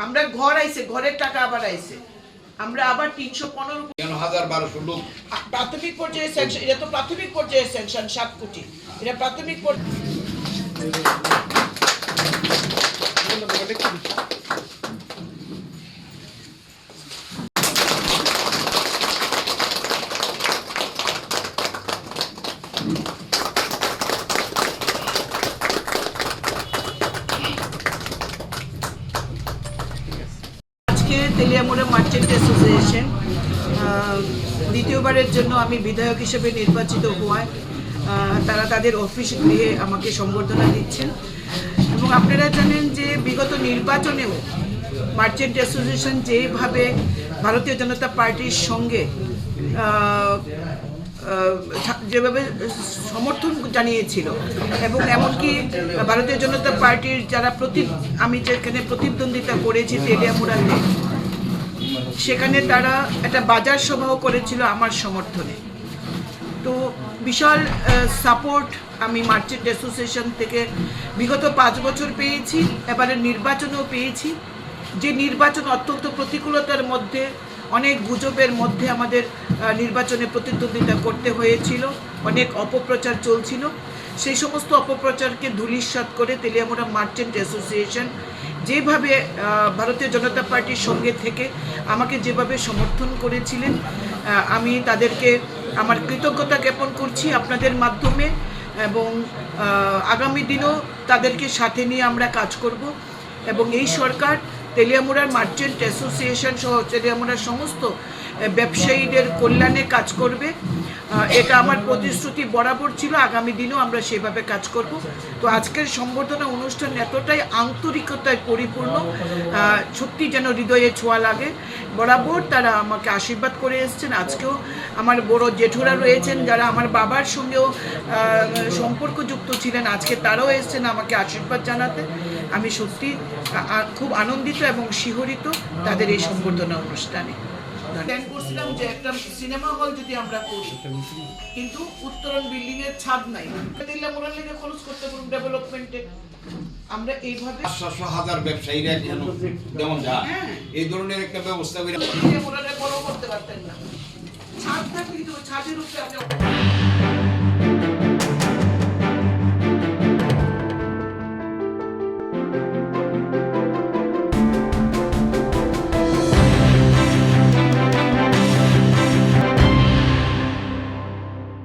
আমরা ঘর আইছে, ঘরের টাকা আবার আইছে, আমরা আবার 315 লোক প্রাথমিক পর্যায়ে স্যাংশন। এটা তো প্রাথমিক পর্যায়ে স্যাংশন 7 কোটি, এটা প্রাথমিক তেলিয়ামুড়া মার্চেন্ট অ্যাসোসিয়েশন দ্বিতীয়বারের জন্য আমি বিধায়ক হিসেবে নির্বাচিত হওয়ায় তারা তাদের অফিস গৃহে আমাকে সম্বর্ধনা দিচ্ছেন। এবং আপনারা জানেন যে বিগত নির্বাচনেও মার্চেন্ট অ্যাসোসিয়েশন যেভাবে ভারতীয় জনতা পার্টির সঙ্গে যেভাবে সমর্থন জানিয়েছিল, এবং এমনকি ভারতীয় জনতা পার্টির যারা আমি যেখানে প্রতিদ্বন্দ্বিতা করেছি তেলিয়ামুড়াতে, সেখানে তারা একটা বাজার সভাও করেছিল আমার সমর্থনে। তো বিশাল সাপোর্ট আমি মার্চেন্ট অ্যাসোসিয়েশন থেকে বিগত 5 বছর পেয়েছি, এবারে নির্বাচনেও পেয়েছি। যে নির্বাচন অত্যন্ত প্রতিকূলতার মধ্যে, অনেক গুজবের মধ্যে আমাদের নির্বাচনে প্রতিদ্বন্দ্বিতা করতে হয়েছিল, অনেক অপপ্রচার চলছিল। সেই সমস্ত অপপ্রচারকে ধূলিসাৎ করে তেলিয়ামুড়া মার্চেন্ট অ্যাসোসিয়েশন যেভাবে ভারতীয় জনতা পার্টির সঙ্গে থেকে আমাকে যেভাবে সমর্থন করেছিলেন, আমি তাদেরকে আমার কৃতজ্ঞতা জ্ঞাপন করছি আপনাদের মাধ্যমে। এবং আগামী দিনও তাদেরকে সাথে নিয়ে আমরা কাজ করব। এবং এই সরকার তেলিয়ামুড়ার মার্চেন্ট অ্যাসোসিয়েশন সহ তেলিয়ামুড়ার সমস্ত ব্যবসায়ীদের কল্যাণে কাজ করবে। এটা আমার প্রতিশ্রুতি বরাবর ছিল, আগামী দিনও আমরা সেভাবে কাজ করব। তো আজকের সম্বর্ধনা অনুষ্ঠান এতটাই আন্তরিকতায় পরিপূর্ণ, সত্যি যেন হৃদয়ে ছোঁয়া লাগে। বরাবর তারা আমাকে আশীর্বাদ করে এসেছেন। আজকেও আমার বড় জেঠুরা রয়েছেন যারা আমার বাবার সঙ্গেও সম্পর্কযুক্ত ছিলেন, আজকে তারাও এসেছেন আমাকে আশীর্বাদ জানাতে। আমি সত্যি খুব আনন্দিত এবং শিহরিত তাদের এই সম্বর্ধনা অনুষ্ঠানে। প্ল্যান করছিলাম যে একটা সিনেমা হল যদি আমরা করি, কিন্তু উত্তরণ বিল্ডিং এর ছাদ নাই, তেলিয়ামুড়ার লেগে খরচ করতে পারব ডেভেলপমেন্টে। আমরা এইভাবে 500,000 ব্যবসায়ীরা যেমন যায় এই ধরনের একটা ব্যবস্থা করে তেলিয়ামুড়ারে বড় করতে পারতেন না। ছাদ থাকলে কিন্তু ছাদের উপরে